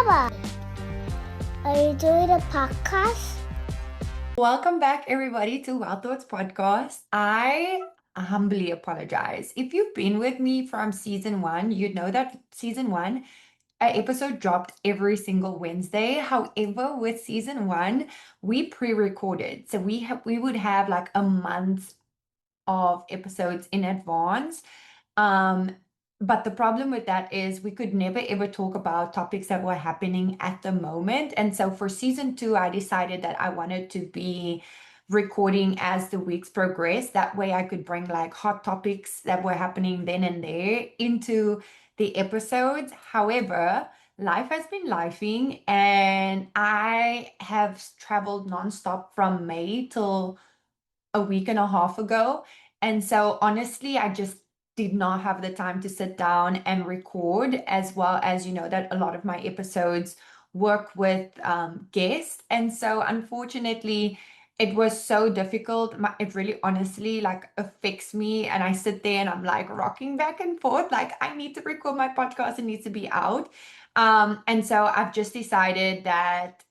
Baba, are you doing a podcast? Welcome back, everybody, to Wild Thoughts Podcast. I humbly apologize. If you've been with me from season one, you'd know that season one, an episode dropped every single Wednesday. However, with season one, we pre-recorded. So we would have like a month of episodes in advance. Um, but the problem with that is we could never ever talk about topics that were happening at the moment. And so for season two, I decided that I wanted to be recording as the weeks progress. That way I could bring like hot topics that were happening then and there into the episodes. However, life has been lifing, and I have traveled nonstop from May till a week and a half ago. And so honestly, I just did not have the time to sit down and record, as well as, you know, that a lot of my episodes work with guests. And so unfortunately, it was so difficult. It really honestly like affects me. And I sit there and I'm like rocking back and forth, like I need to record my podcast, it needs to be out. And so I've just decided that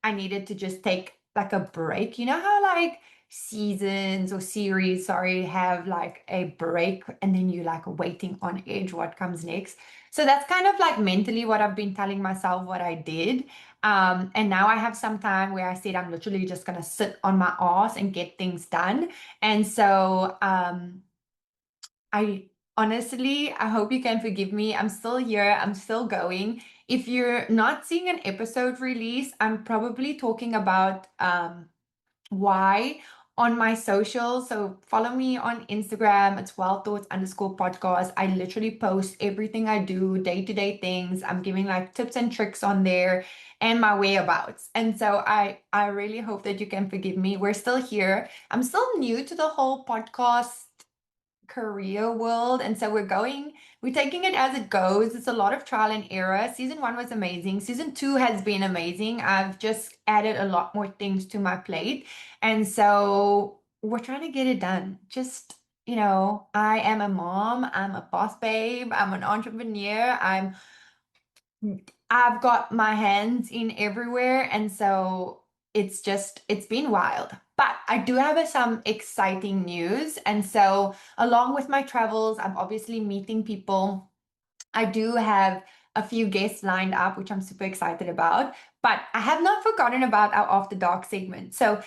I needed to just take like a break. You know how like seasons or series, sorry, have like a break and then you like waiting on edge what comes next. So that's kind of like mentally what I've been telling myself what I did. And now I have some time where I said I'm literally just gonna sit on my ass and get things done. And so I honestly, I hope you can forgive me. I'm still here. I'm still going. If you're not seeing an episode release, I'm probably talking about why on my socials. So follow me on Instagram. It's wildthoughts_podcast. I literally post everything I do, day-to-day things. I'm giving like tips and tricks on there and my whereabouts. And so I really hope that you can forgive me. We're still here. I'm still new to the whole podcast career world, and so we're taking it as it goes. It's a lot of trial and error. Season one was amazing. Season two has been amazing. I've just added a lot more things to my plate, and so we're trying to get it done. Just, you know, I am a mom, I'm a boss babe, I'm an entrepreneur, I've got my hands in everywhere, and so it's been wild. But I do have some exciting news. And so, along with my travels, I'm obviously meeting people. I do have a few guests lined up, which I'm super excited about. But I have not forgotten about our After Dark segment. So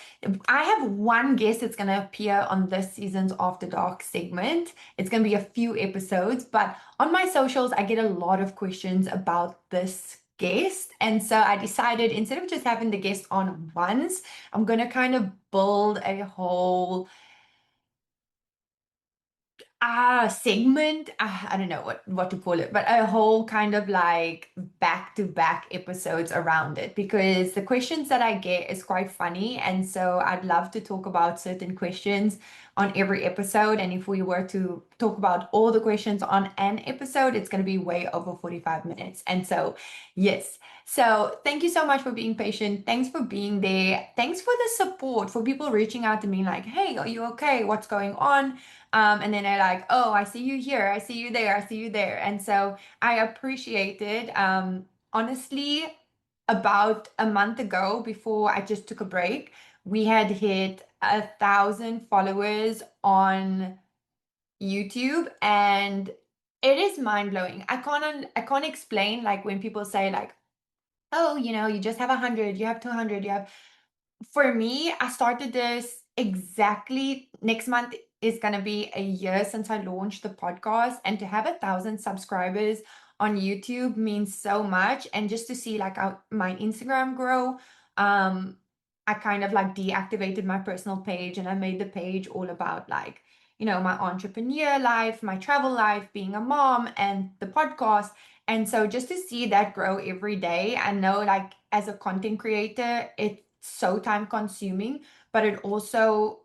I have one guest that's going to appear on this season's After Dark segment. It's going to be a few episodes, but on my socials, I get a lot of questions about this guest. And so I decided instead of just having the guest on once, I'm going to kind of build a whole segment. I don't know what to call it, but a whole kind of like back to back episodes around it, because the questions that I get is quite funny, and so I'd love to talk about certain questions on every episode. And if we were to talk about all the questions on an episode, it's going to be way over 45 minutes. And so yes, so thank you so much for being patient. Thanks for being there. Thanks for the support, for people reaching out to me like, hey, are you okay, what's going on? And then they're like, oh, I see you here, I see you there, I see you there. And so I appreciate it. Honestly, about a month ago, before I just took a break, we had hit 1,000 followers on YouTube, and it is mind-blowing. I can't explain, like when people say like, oh, you know, you just have 100, you have 200, you have, for me, I started this exactly next month is going to be a year since I launched the podcast, and to have 1,000 subscribers on YouTube means so much. And just to see like my Instagram grow, I kind of like deactivated my personal page and I made the page all about like, you know, my entrepreneur life, my travel life, being a mom, and the podcast. And so just to see that grow every day, I know like as a content creator, it's so time consuming, but it also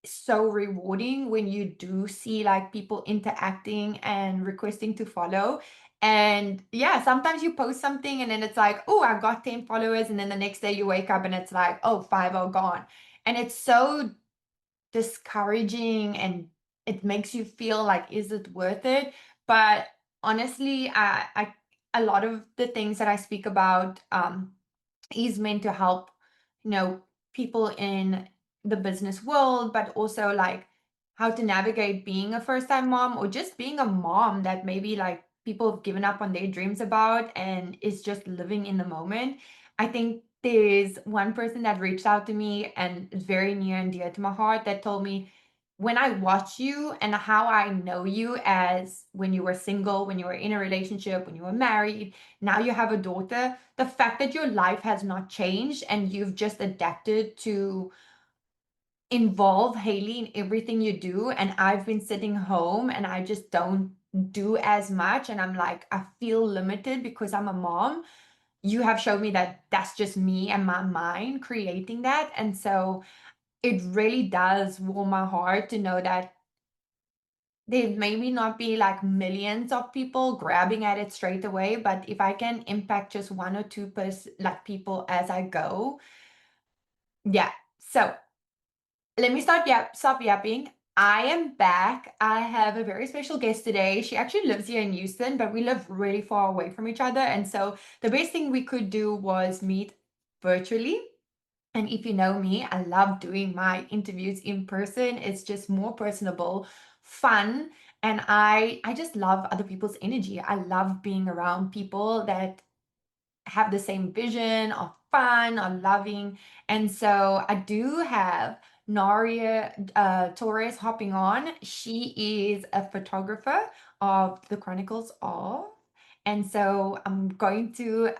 so rewarding when you do see like people interacting and requesting to follow. And yeah, sometimes you post something and then it's like, oh, I got 10 followers. And then the next day you wake up and it's like, oh, 5 are gone. And it's so discouraging, and it makes you feel like, is it worth it? But honestly, I a lot of the things that I speak about is meant to help, you know, people in the business world, but also like how to navigate being a first time mom or just being a mom that maybe like people have given up on their dreams about and is just living in the moment. I think there's one person that reached out to me and is very near and dear to my heart that told me, when I watch you and how I know you as when you were single, when you were in a relationship, when you were married, now you have a daughter, the fact that your life has not changed and you've just adapted to involve Haley in everything you do. And I've been sitting home and I just don't do as much. And I'm like, I feel limited because I'm a mom. You have shown me that that's just me and my mind creating that. And so it really does warm my heart to know that there maybe not be like millions of people grabbing at it straight away, but if I can impact just one or two like people as I go, yeah. So let me stop yapping. I am back. I have a very special guest today. She actually lives here in Houston, but we live really far away from each other. And so the best thing we could do was meet virtually. And if you know me, I love doing my interviews in person. It's just more personable, fun, and I just love other people's energy. I love being around people that have the same vision of fun, of loving. And so I do have Naria Torres hopping on. She is a photographer of the Chronicles of. And so I'm going to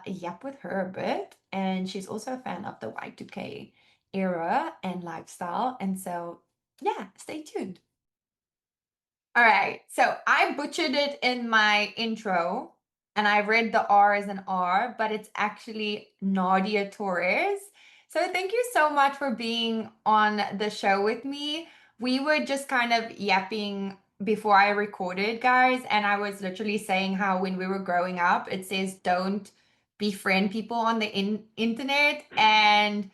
yap with her a bit. And she's also a fan of the Y2K era and lifestyle. And so, yeah, stay tuned. All right. So I butchered it in my intro and I read the R as an R, but it's actually Nadia Torres. So thank you so much for being on the show with me. We were just kind of yapping before I recorded, guys, and I was literally saying how when we were growing up, it says don't befriend people on the internet. And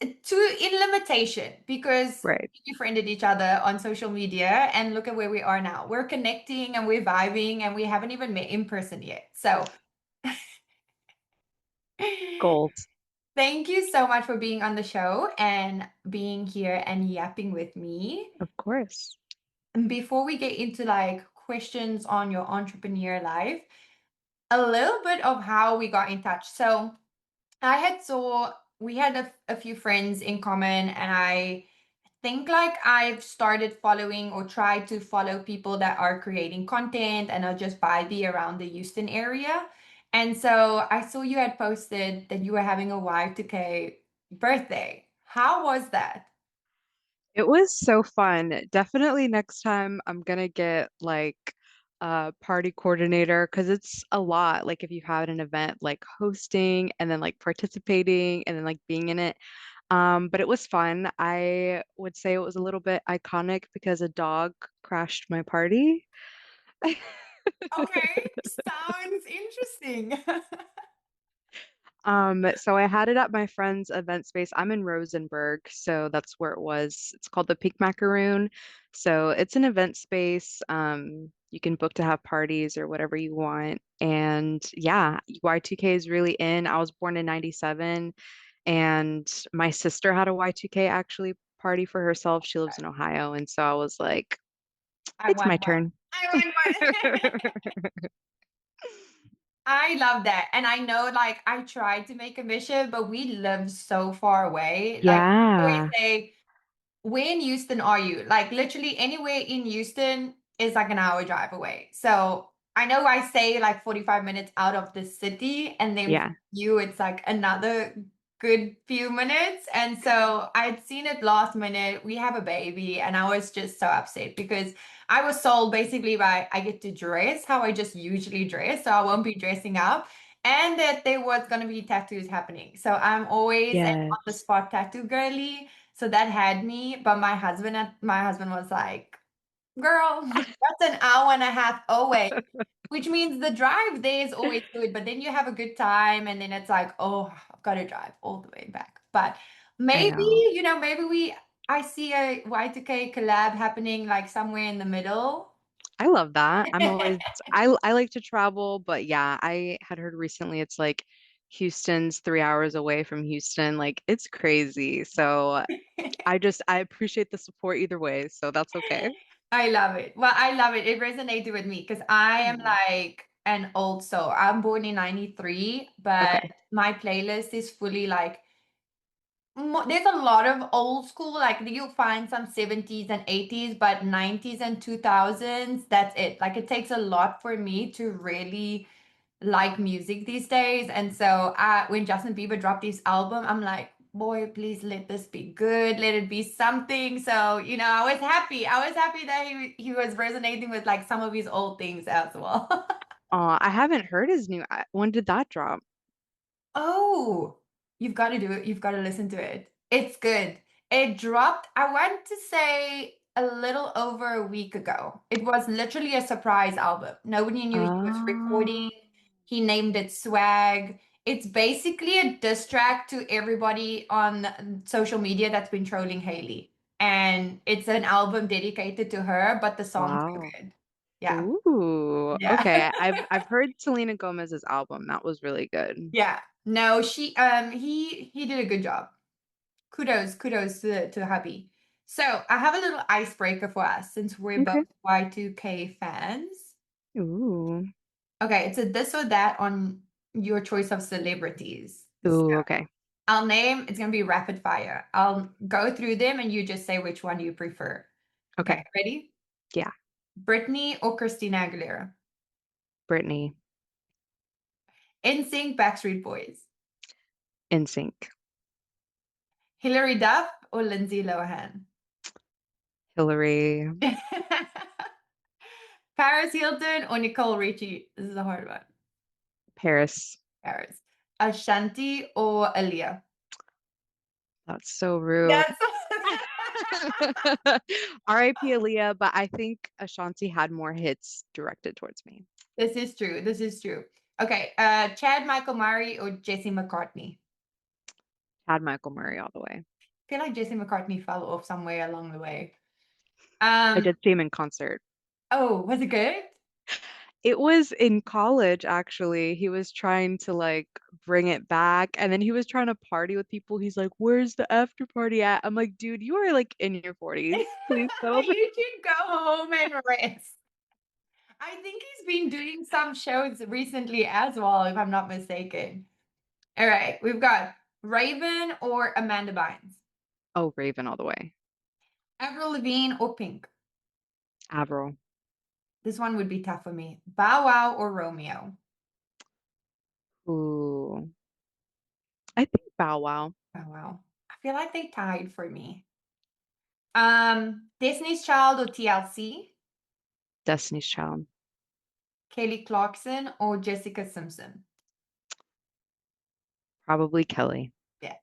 to in limitation because Right. we befriended each other on social media and look at where we are now. We're connecting and we're vibing and we haven't even met in person yet. So Gold. thank you so much for being on the show and being here and yapping with me. Of course. And before we get into like questions on your entrepreneur life, a little bit of how we got in touch. So I had saw we had a few friends in common and I think like I've started following or tried to follow people that are creating content and are just vibey around the Houston area. And so I saw you had posted that you were having a Y2K birthday. How was that? It was so fun. Definitely next time I'm gonna get like a party coordinator because it's a lot. Like if you have an event like hosting and then like participating and then like being in it. But it was fun. I would say it was a little bit iconic because a dog crashed my party. Okay, sounds interesting. So I had it at my friend's event space. I'm in Rosenberg, so that's where it was. It's called the Pink Macaroon. So it's an event space. You can book to have parties or whatever you want. And yeah, Y2K is really in. I was born in 97 and my sister had a Y2K actually party for herself. She lives in Ohio. And so I was like, I it's my want one. turn. I want one. I love that. And I know like I tried to make a mission, but we live so far away. Like I always Yeah. say, where in Houston are you? Like literally anywhere in Houston is like an hour drive away. So I know I say like 45 minutes out of the city, and then for Yeah. you it's like another good few minutes. And so I'd seen it last minute. We have a baby, and I was just so upset because I was sold basically by I get to dress how I just usually dress, so I won't be dressing up. And that there was going to be tattoos happening. So I'm always an on the Yes. spot tattoo girly. So that had me, but my husband was like, "Girl, that's an hour and a half away," which means the drive there is always good, but then you have a good time, and then it's like, "Oh, I've got to drive all the way back." But I maybe, know. maybe I see a Y2K collab happening like somewhere in the middle. I love that. I like to travel, but yeah, I had heard recently it's like Houston's 3 hours away from Houston. Like it's crazy. So I appreciate the support either way, so that's okay. I love it. Well, I love it. It resonated with me because I am Mm. like an old soul. I'm born in 93, but Okay. my playlist is fully like there's a lot of old school, like you'll find some 70s and 80s, but 90s and 2000s, that's it. Like it takes a lot for me to really like music these days. And so when Justin Bieber dropped his album, I'm like, boy, please let this be good. Let it be something. So, I was happy. I was happy that he was resonating with like some of his old things as well. I haven't heard his new. When did that drop? Oh, you've got to do it. You've got to listen to it. It's good. It dropped, I want to say a little over a week ago. It was literally a surprise album. Nobody knew he was recording. Oh, He named it Swag. It's basically a diss track to everybody on social media that's been trolling Hailey. And it's an album dedicated to her, but the songs are wow. good. Yeah. Ooh, Yeah. okay. I've heard Selena Gomez's album. That was really good. Yeah. No, he did a good job. Kudos to hubby. So I have a little icebreaker for us since we're Okay. both Y2K fans. Ooh. Okay, it's a this or that on your choice of celebrities. So Ooh, okay. it's gonna be rapid fire. I'll go through them and you just say which one you prefer. Okay, Okay. ready? Yeah. Britney or Christina Aguilera? Brittany. NSYNC, Backstreet Boys? In sync. Hilary Duff or Lindsay Lohan? Hillary. Paris Hilton or Nicole Richie? This is a hard one. Paris. Paris. Ashanti or Aaliyah? That's so rude. That's R.I.P. Aaliyah, but I think Ashanti had more hits directed towards me. this is true. This is true. Okay, Chad Michael Murray or Jesse McCartney? Had Michael Murray all the way. I feel like Jesse McCartney fell off somewhere along the way. I did see him in concert. Oh, was it good? It was in college, actually. He was trying to like bring it back, and then he was trying to party with people. He's like, "Where's the after party at?" I'm like, "Dude, you are like in your 40s. Please settle down." You should go home and rest. I think he's been doing some shows recently as well, if I'm not mistaken. All right, we've got Raven or Amanda Bynes, Oh, Raven all the way. Avril Lavigne or Pink. Avril. This one would be tough for me. Bow Wow or Romeo. Ooh. I think Bow Wow. Bow Wow. I feel like they tied for me. Destiny's Child or TLC. Destiny's Child. Kelly Clarkson or Jessica Simpson. Probably Kelly. Yeah,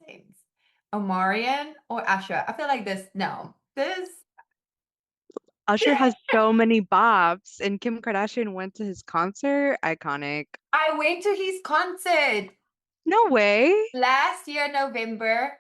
same. Omarion or Usher. I feel like this. No, this. Usher has so many bops, and Kim Kardashian went to his concert. Iconic. I went to his concert No way. last year, November.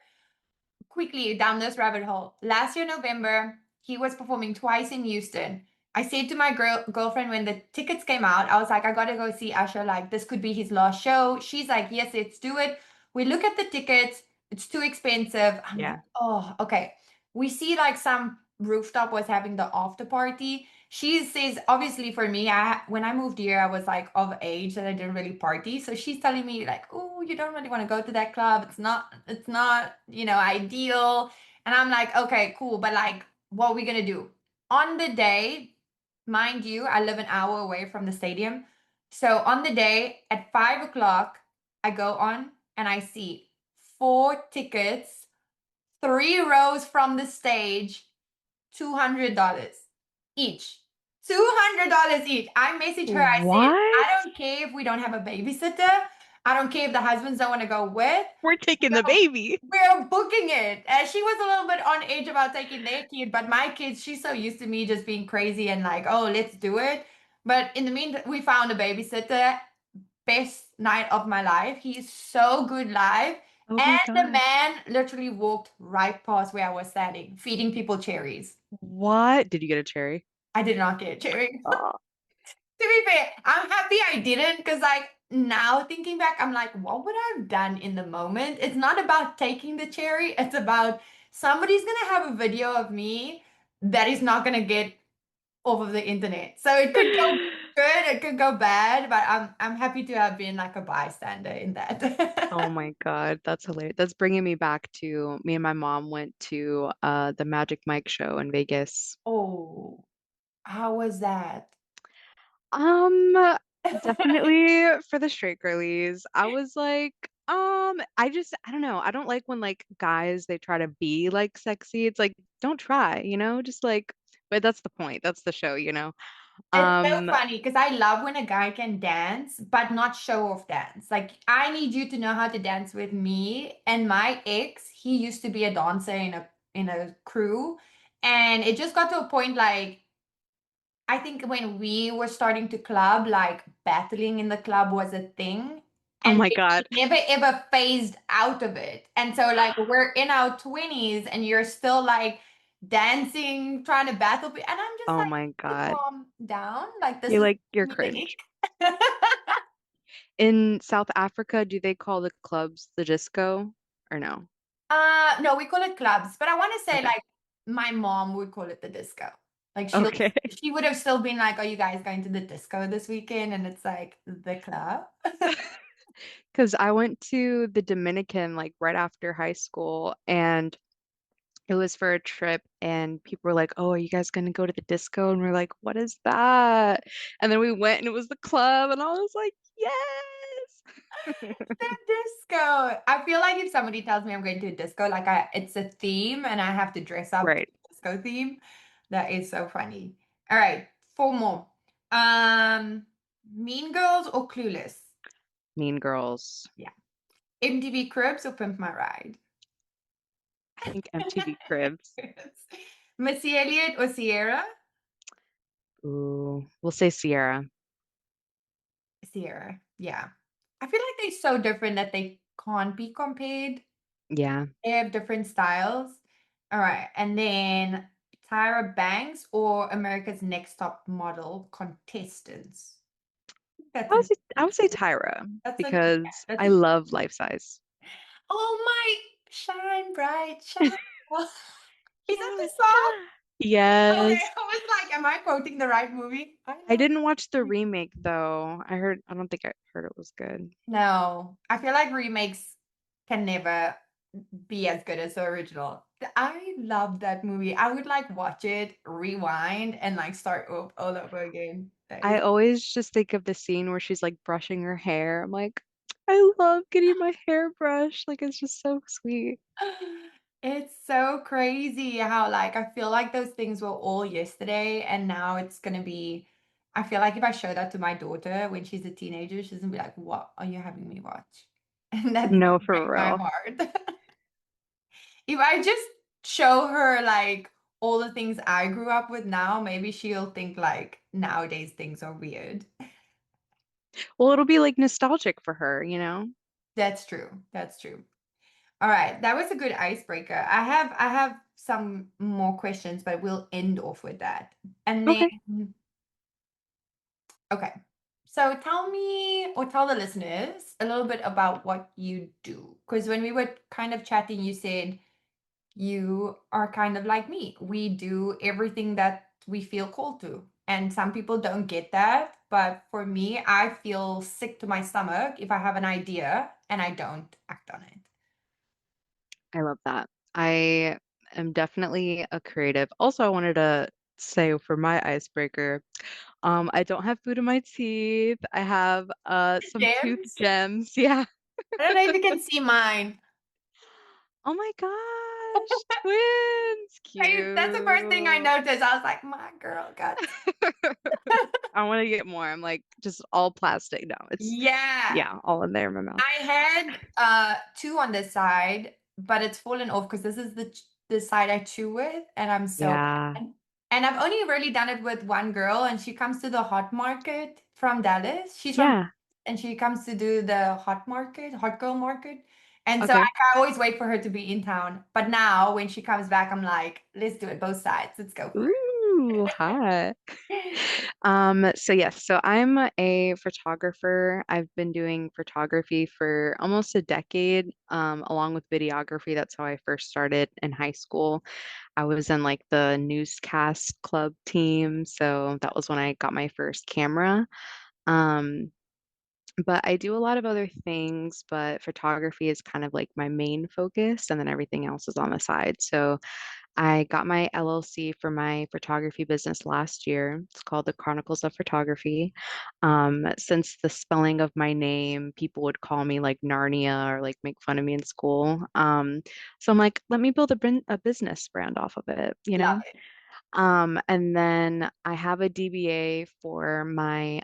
Quickly down this rabbit hole. Last year, November, he was performing twice in Houston. I said to my girlfriend when the tickets came out, I was like, I gotta go see Usher. Like, this could be his last show. She's like, yes, let's do it. We look at the tickets, it's too expensive. I'm like, Yeah. oh, okay. We see like some rooftop was having the after party. She says, obviously for me, when I moved here, I was like of age that I didn't really party. So she's telling me like, oh, you don't really want to go to that club. It's not, ideal. And I'm like, okay, cool. But like, what are we gonna do? On the day, mind you, I live an hour away from the stadium. So on the day at 5 o'clock, I go on and I see 4 tickets, 3 rows from the stage, $200 each. $200 each. I messaged her. I said, I What? don't care if we don't have a babysitter. I don't care if the husbands don't want to go with. We're taking the baby. We're booking it. She was a little bit on edge about taking their kid, but my kids, she's so used to me just being crazy and like, oh, let's do it. But in the meantime, we found a babysitter. Best night of my life. He's so good live. Oh my And the God. man literally walked right past where I was standing, feeding people cherries. What? Did you get a cherry? I did not get a cherry. Oh, To be fair, I'm happy I didn't because, like, now thinking back, I'm like, what would I have done in the moment? It's not about taking the cherry, it's about somebody's gonna have a video of me that is not gonna get off of the internet. So it could go good, it could go bad, but I'm happy to have been like a bystander in oh that. my God, that's hilarious. That's bringing me back to me and my mom went to the Magic Mike show in Vegas. Oh, how was that? Um, Definitely for the straight girlies. I was like, I don't know. I don't like when like guys they try to be like sexy. It's like, don't try, just like, but that's the point. That's the show, you know. It's so Um, funny because I love when a guy can dance, but not show off dance. Like, I need you to know how to dance with me. And my ex, he used to be a dancer in a crew, and it just got to a point like I think when we were starting to club, like battling in the club was a thing. oh And my he God. never ever phased out of it. And so, like, we're in our 20s and you're still like dancing, trying to battle. And I'm just Oh like, my "You God. calm down. Like, this You're is like, you're me the cringe. ick." In South Africa, do they call the clubs the disco or no? No, we call it clubs, but I want to say Okay. like my mom would call it the disco. Like Okay. she would have still been like, "Are you guys going to the disco this weekend?" And it's like the club. Because I went to the Dominican like right after high school and it was for a trip and people were like, "Oh, are you guys gonna go to the disco?" And we're like, "What is that?" And then we went and it was the club and I was like, "Yes." The disco. I feel like if somebody tells me I'm going to a disco, like it's a theme and I have to dress up to Right. the disco theme. That is so funny. All right, four more. Um, Mean Girls or Clueless? Mean Girls. Yeah. MTV Cribs or Pimp My Ride? I think MTV Cribs. Missy Elliott or Sierra? Ooh, we'll say Sierra. Sierra. Yeah. I feel like they're so different that they can't be compared. Yeah. They have different styles. All right. And then Tyra Banks or America's Next Top Model contestants. That's an I would say Tyra that's an because that's I a love life size. oh my shine bright shine. Is that the Yeah. song? Okay, Yes. I was like, am I quoting the right movie? I I love didn't watch the remake though. I don't think I heard it was good. no. I feel like remakes can never be as good as the original. I love that movie. I would like watch it, rewind, and like start all over again. That I is always just think of the scene where she's like brushing her hair. I'm like, I love getting my hair brushed. Like it's just so sweet. it's so crazy how like I feel like those things were all yesterday and now it's gonna be I feel like if I show that to my daughter when she's a teenager, she's gonna be like, "What are you having me watch?" And that's No, gonna for break my real. heart. If I just show her like all the things I grew up with now, maybe she'll think like nowadays things are weird. Well, it'll be like nostalgic for her, you know? That's true. That's true. All right, that was a good icebreaker. I have some more questions, but we'll end off with that. And Okay. then okay. So tell me or tell the listeners a little bit about what you do. Because when we were kind of chatting, you said you are kind of like me. We do everything that we feel called to. And some people don't get that. But for me, I feel sick to my stomach if I have an idea and I don't act on it. I love that. I am definitely a creative. Also, I wanted to say for my icebreaker, I don't have food in my teeth. I have some tooth Gems? gems. Yeah. I don't know if you can see mine. Oh my gosh, twins. That's the first thing I Cute. noticed. I was like, my girl got I want to get more. I'm like, just all plastic. No, it's, yeah. yeah, all in there in my mouth. I had two on this side, but it's fallen off because this is the side I chew with, and I'm so Yeah. mad. And I've only really done it with one girl, and she comes to the hot market from Dallas. She's from Yeah. and she comes to do the hot girl market. And so Okay. I always wait for her to be in town. But now when she comes back, I'm like, let's do it both sides. Let's go for Ooh, it. Ooh, hot. So yes, so I'm a photographer. I've been doing photography for almost a decade, along with videography. That's how I first started in high school. I was in like the newscast club team, so that was when I got my first camera. Um, but I do a lot of other things, but photography is kind of like my main focus, and then everything else is on the side. So I got my LLC for my photography business last year. It's called the Chronicles of Photography. Since the spelling of my name, people would call me like Narnia or like make fun of me in school. So I'm like, let me build a business brand off of it, you Love know? it. And then I have a DBA for my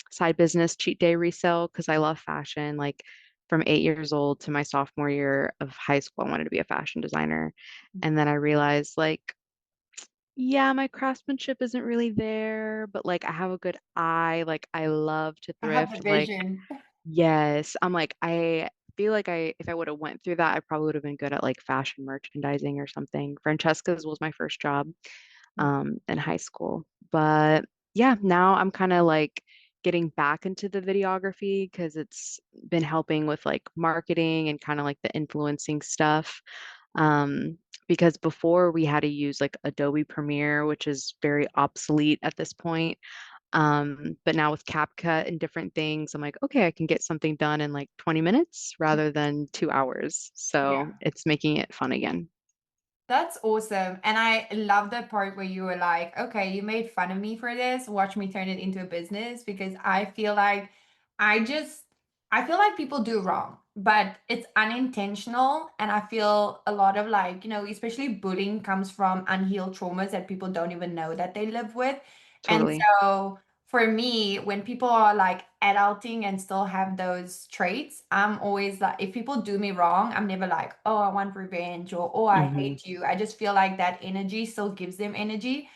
side business, Cheat Day Resale, because I love fashion. Like from 8 years old to my sophomore year of high school, I wanted to be a fashion designer. And then I realized, like, yeah, my craftsmanship isn't really there, but like I have a good eye. Like I love to I have the thrift. Like, vision. yes, I'm like, I feel like if I would have went through that, I probably would have been good at like fashion merchandising or something. Francesca's was my first job Yeah. in high school. But yeah, now I'm kind of like getting back into the videography because it's been helping with like marketing and kind of like the influencing stuff. Um, because before we had to use like Adobe Premiere, which is very obsolete at this point. But now with CapCut and different things, I'm like, okay, I can get something done in like 20 minutes rather than 2 hours. So Yeah. it's making it fun again. That's awesome. And I love the part where you were like, okay, you made fun of me for this. Watch me turn it into a business because I feel like I just, I feel like people do wrong, but it's unintentional. And I feel a lot of like, especially bullying comes from unhealed traumas that people don't even know that they live with. And Totally. so for me, when people are like adulting and still have those traits, I'm always like, if people do me wrong, I'm never like, oh, I want revenge or oh, I Hmm. hate you. I just feel like that energy still gives them energy.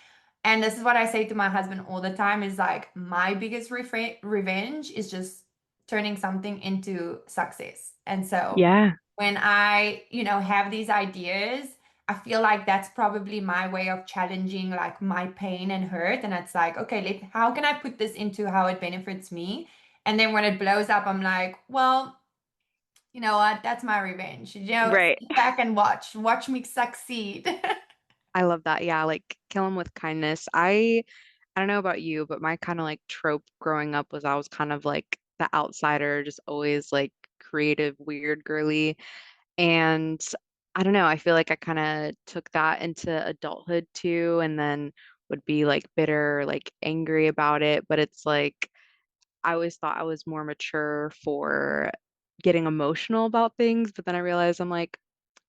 And this is what I say to my husband all the time is like, my biggest revenge is just turning something into success. And so Yeah. when I, have these ideas, I feel like that's probably my way of challenging like my pain and hurt. And it's like, okay, how can I put this into how it benefits me? And then when it blows up, I'm like, well, you know what? That's my revenge. Right. Sit back and watch me succeed. I love that. Yeah, like kill him with kindness. I don't know about you, but my kind of like trope growing up was I was kind of like the outsider, just always like creative, weird, girly. And I don't know, I feel like I kind of took that into adulthood too, and then would be like bitter, like angry about it. But it's like I always thought I was more mature for getting emotional about things, but then I realized I'm like,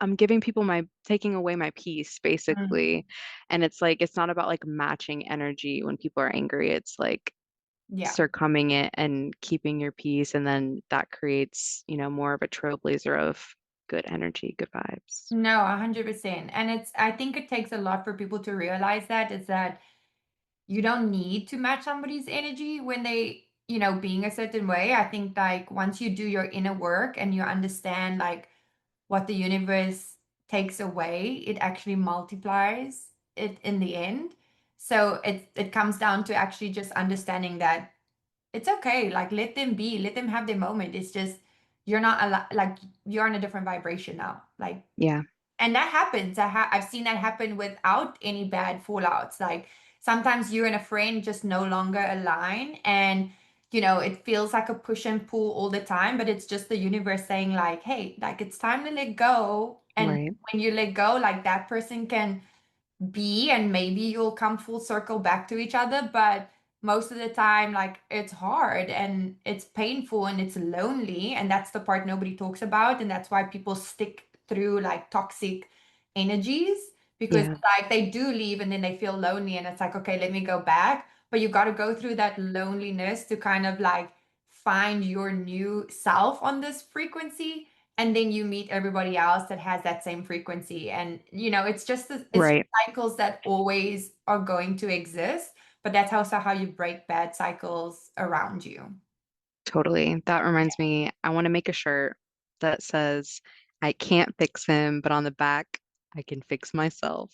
I'm giving people taking away my peace, Mm, basically. And it's like, it's not about like matching energy when people are angry. It's like yeah. succumbing it and keeping your peace. And then that creates, more of a trailblazer of good energy, good vibes. No, 100%. And I think it takes a lot for people to realize that is that you don't need to match somebody's energy when they, being a certain way. I think like once you do your inner work and you understand like what the universe takes away, it actually multiplies it in the end. So it comes down to actually just understanding that it's okay. Like let them be, let them have their moment. It's just you're not like you're on a different vibration now. Like Yeah, and that happens. I've seen that happen without any bad fallouts. Like sometimes you and a friend just no longer align, and it feels like a push and pull all the time, but it's just the universe saying, like, hey, like it's time to let go. And right, when you let go, like that person can be and maybe you'll come full circle back to each other, but most of the time like it's hard and it's painful and it's lonely, and that's the part nobody talks about, and that's why people stick through like toxic energies because yeah, like they do leave and then they feel lonely and it's like, okay, let me go back, but you got to go through that loneliness to kind of like find your new self on this frequency, and then you meet everybody else that has that same frequency, and it's just it's right. cycles that always are going to exist, but that's also how you break bad cycles around you. Totally. That reminds me, I want to make a shirt that says, I can't fix him, but on the back, I can fix myself.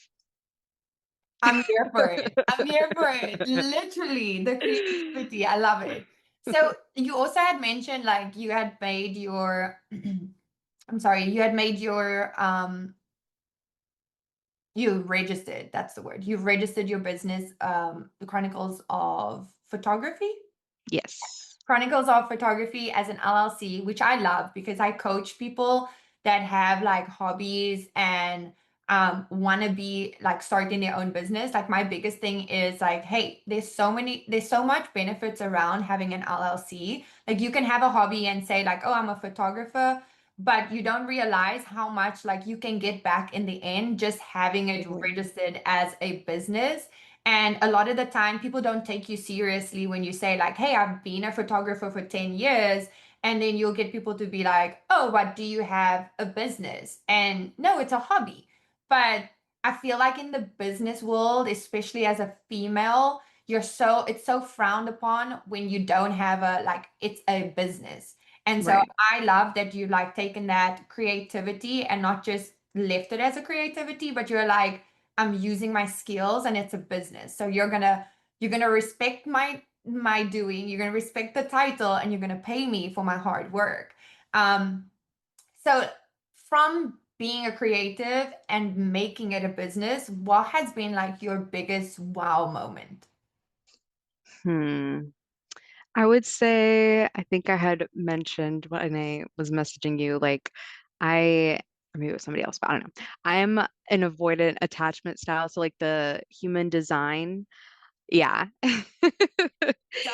I'm here for it. I'm here for it. Literally, the creativity. I love it. So you also had mentioned like you had made your I'm sorry, you had made your you registered, that's the word. You've registered your business, the Chronicles of Photography? Yes. Chronicles of Photography as an LLC, which I love because I coach people that have like hobbies and want to be like starting their own business. Like my biggest thing is like, hey, there's so much benefits around having an LLC. Like you can have a hobby and say like, oh, I'm a photographer, but you don't realize how much like you can get back in the end just having it Mhm. registered as a business. And a lot of the time, people don't take you seriously when you say, like, hey, I've been a photographer for 10 years. And then you'll get people to be like, oh, but do you have a business? And no, it's a hobby. But I feel like in the business world, especially as a female, it's so frowned upon when you don't have it's a business. And so Right. I love that you like taken that creativity and not just left it as a creativity, but you're like, I'm using my skills and it's a business. So you're gonna respect my doing, you're gonna respect the title, and you're gonna pay me for my hard work. So from being a creative and making it a business, what has been like your biggest wow moment? Hmm. I would say, I think I had mentioned when I was messaging you, like I, or maybe it was somebody else, but I don't know. I'm an avoidant attachment style. So like the human design. Yeah. So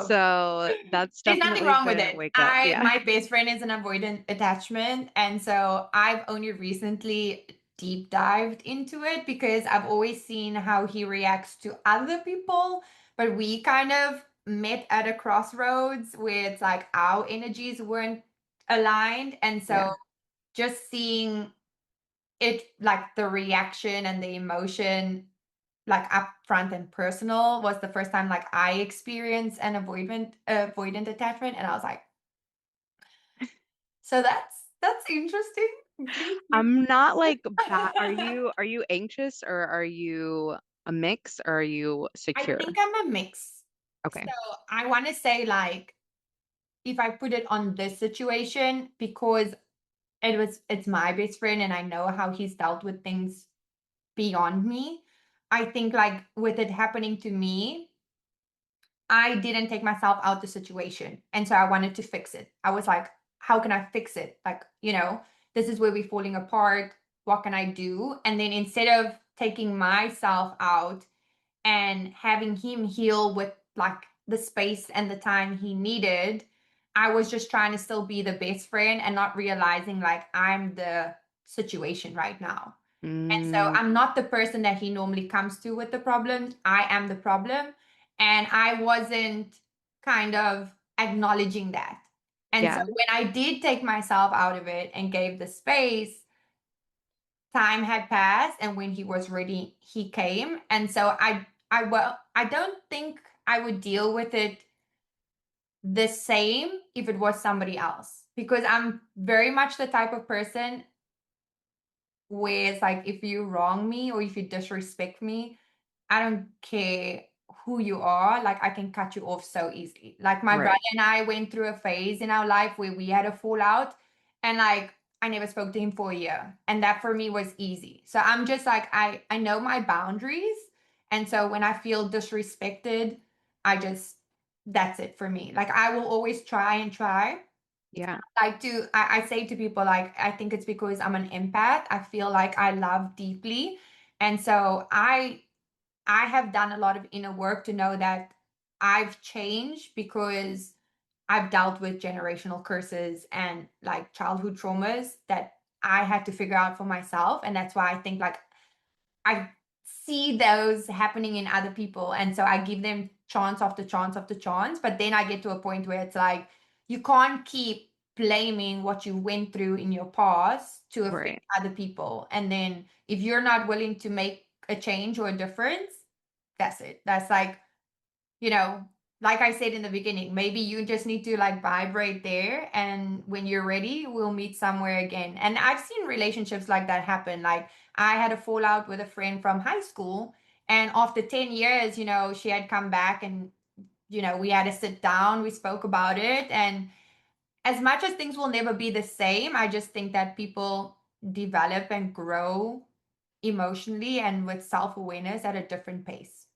So that's there's nothing definitely wrong with the it. wake up. I Yeah. My best friend is an avoidant attachment, and so I've only recently deep dived into it because I've always seen how he reacts to other people, but we kind of met at a crossroads where it's like our energies weren't aligned, and so Yeah. just seeing it like the reaction and the emotion like upfront and personal was the first time like I experienced an avoidant attachment, and I was like, so that's interesting. Please. I'm not like bad. Are you anxious or are you a mix or are you I secure? think I'm a mix. Okay. So I want to say like if I put it on this situation because it's my best friend and I know how he's dealt with things beyond me. I think like with it happening to me, I didn't take myself out the situation. And so I wanted to fix it. I was like, how can I fix it? Like, this is where we're falling apart. What can I do? And then instead of taking myself out and having him heal with like the space and the time he needed, I was just trying to still be the best friend and not realizing like I'm the situation right now. And so Mm, I'm not the person that he normally comes to with the problems. I am the problem. And I wasn't kind of acknowledging that. And so yeah. when I did take myself out of it and gave the space, time had passed. And when he was ready, he came. And so I don't think I would deal with it the same if it was somebody else because I'm very much the type of person where it's like if you wrong me or if you disrespect me, I don't care who you are, like I can cut you off so easily. Like my brother Right. and I went through a phase in our life where we had a fallout and like I never spoke to him for a year. And that for me was easy. So I'm just like I know my boundaries. And so when I feel disrespected, I just that's it for me. Like I will always try and try Yeah. I say to people like I think it's because I'm an empath. I feel like I love deeply. And so I have done a lot of inner work to know that I've changed because I've dealt with generational curses and like childhood traumas that I had to figure out for myself. And that's why I think like I see those happening in other people. And so I give them chance after chance after chance. But then I get to a point where it's like, you can't keep blaming what you went through in your past to affect Right. other people. And then if you're not willing to make a change or a difference, that's it. That's like, you know, like I said in the beginning, maybe you just need to like vibrate there. And when you're ready, we'll meet somewhere again. And I've seen relationships like that happen. Like I had a fallout with a friend from high school. And after 10 years, she had come back and, we had to sit down, we spoke about it. And as much as things will never be the same, I just think that people develop and grow emotionally and with self-awareness at a different pace.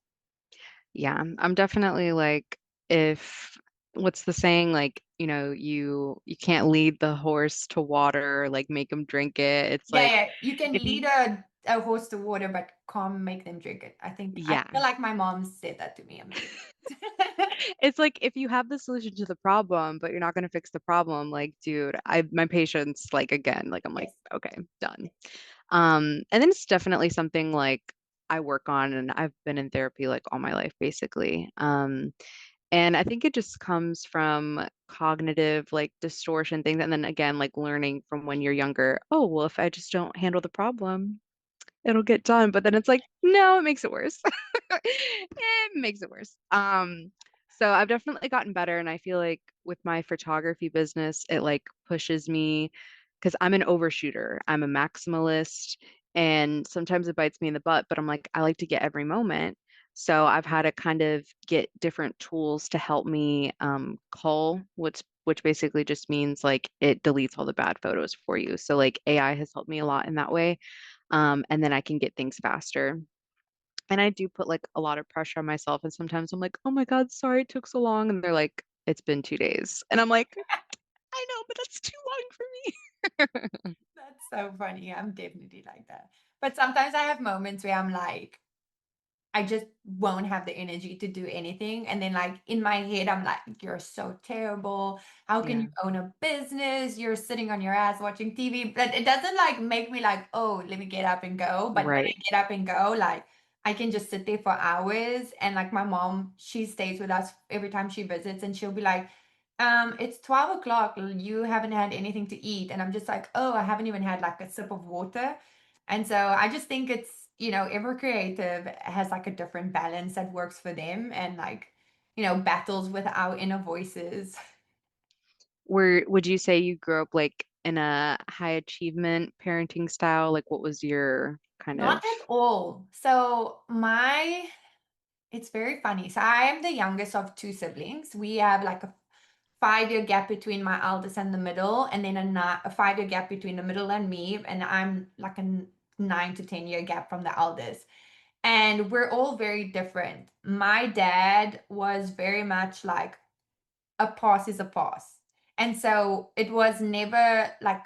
Yeah, I'm definitely like, if what's the saying, like, you can't lead the horse to water, like make him drink it. It's Yeah, like yeah. You can if lead you a horse to water, but can't make them drink it. I yeah. feel like my mom said that to me a million times. It's like if you have the solution to the problem, but you're not going to fix the problem, like, dude, my patience, like, again, like, I'm like, Yes. okay, done. And then it's definitely something like I work on, and I've been in therapy like all my life, basically. And I think it just comes from cognitive like distortion things. And then again, like learning from when you're younger, oh, well, if I just don't handle the problem, it'll get done. But then it's like, no, it makes it worse. It makes it worse. So I've definitely gotten better, and I feel like with my photography business, it like pushes me because I'm an overshooter. I'm a maximalist, and sometimes it bites me in the butt, but I'm like, I like to get every moment. So I've had to kind of get different tools to help me cull, which basically just means like it deletes all the bad photos for you. So like AI has helped me a lot in that way. And then I can get things faster. And I do put like a lot of pressure on myself. And sometimes I'm like, oh my God, sorry it took so long. And they're like, it's been 2 days. And I'm like, I know, but that's too long for me. That's so funny. I'm definitely like that. But sometimes I have moments where I'm like, I just won't have the energy to do anything. And then, like, in my head, I'm like, you're so terrible. How can Yeah, you own a business? You're sitting on your ass watching TV. But it doesn't like make me like, oh, let me get up and go. But when I right. get up and go, like, I can just sit there for hours. And like my mom, she stays with us every time she visits, and she'll be like, it's 12 o'clock. You haven't had anything to eat. And I'm just like, oh, I haven't even had like a sip of water. And so I just think it's, every creative has like a different balance that works for them and like, battles with our inner voices. Would you say you grew up like in a high achievement parenting style? Like what was your kind Not of at all. So it's very funny. So I am the youngest of two siblings. We have like a 5-year gap between my eldest and the middle, and then a 5-year gap between the middle and me. And I'm like a 9 to 10 year gap from the eldest. And we're all very different. My dad was very much like a pass is a pass. And so it was never like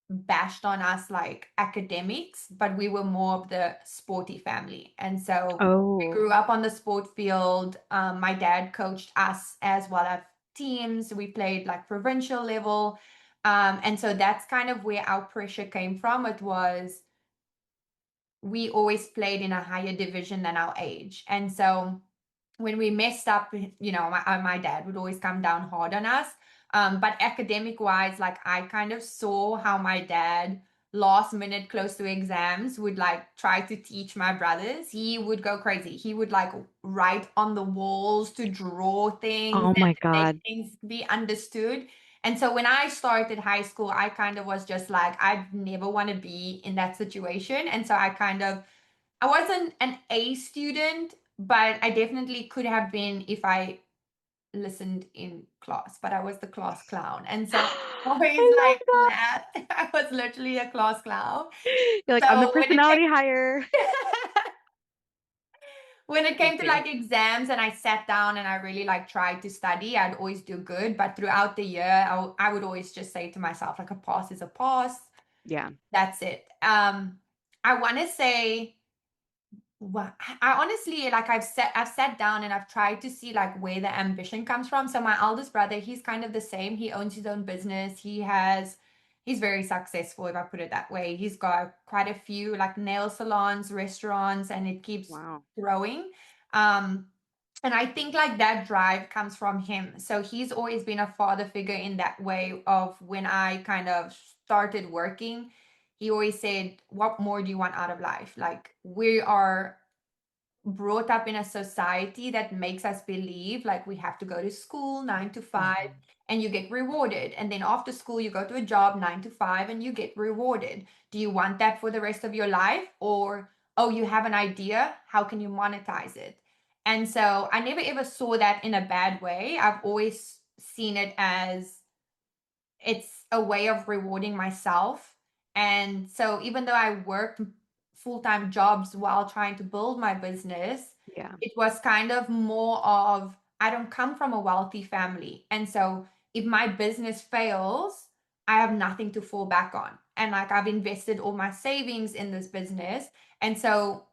bashed on us like academics, but we were more of the sporty family. And so we Oh, grew up on the sport field. My dad coached us as well as teams. We played like provincial level. And so that's kind of where our pressure came from. It was we always played in a higher division than our age. And so when we messed up, my dad would always come down hard on us. But academic wise, like I kind of saw how my dad last minute close to exams would like try to teach my brothers. He would go crazy. He would like write on the walls to draw things oh and my to make God. things be understood. And so when I started high school, I kind of was just like, I never want to be in that situation. And so I wasn't an A student, but I definitely could have been if I listened in class, but I was the class clown. And so I always I like love that. laughed. I was literally a class clown. You're like, I'm the So personality hire. when it Me came to too. like exams and I sat down and I really like tried to study, I'd always do good. But throughout the year, I would always just say to myself, like a pass is a pass. Yeah. That's it. I want to say well, I honestly like I've sat down and I've tried to see like where the ambition comes from. So my eldest brother, he's kind of the same. He owns his own business. He's very successful, if I put it that way. He's got quite a few like nail salons, restaurants, and it keeps Wow. growing. Um, and I think like that drive comes from him. So he's always been a father figure in that way of when I kind of started working he always said, what more do you want out of life? Like, we are brought up in a society that makes us believe like we have to go to school 9 to 5 Mhm. and you get rewarded. And then after school, you go to a job 9 to 5 and you get rewarded. Do you want that for the rest of your life? Or oh, you have an idea, how can you monetize it? And so I never ever saw that in a bad way. I've always seen it as it's a way of rewarding myself. And so even though I worked full-time jobs while trying to build my business, Yeah. it was kind of more of I don't come from a wealthy family. And so if my business fails, I have nothing to fall back on. And like I've invested all my savings in this business. And so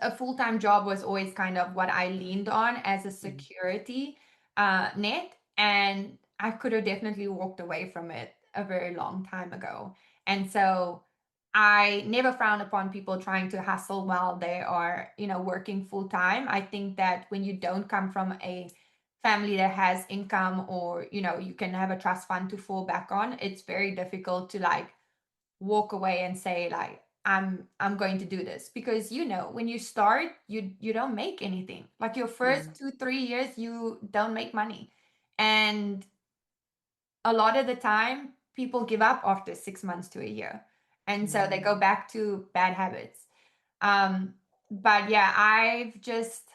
a full-time job was always kind of what I leaned on as a Mm. security net. And I could have definitely walked away from it a very long time ago. And so I never frown upon people trying to hustle while they are, working full time. I think that when you don't come from a family that has income or, you can have a trust fund to fall back on, it's very difficult to like walk away and say like I'm going to do this, because when you start you don't make anything. Like your Yeah. first 2-3 years you don't make money, and a lot of the time people give up after 6 months to a year, and so they go Mm. back to bad habits. But yeah, I've just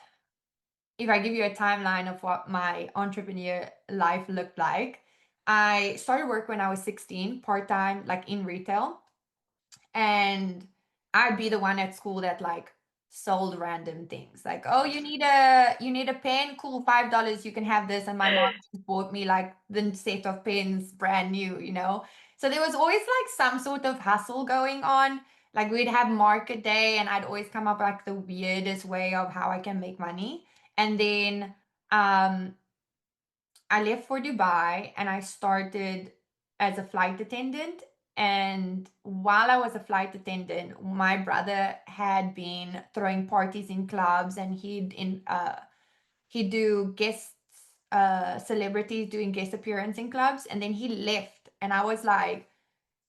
if I give you a timeline of what my entrepreneur life looked like, I started work when I was 16, part-time, like in retail. And I'd be the one at school that like sold random things. Like, oh, you need a pen, cool, $5, you can have this. And my mom just bought me like the set of pens brand new. So there was always like some sort of hustle going on. Like we'd have market day and I'd always come up like the weirdest way of how I can make money. And then um I left for Dubai and I started as a flight attendant. And while I was a flight attendant, my brother had been throwing parties in clubs, and he'd do guests, celebrities doing guest appearance in clubs, and then he left. And I was like,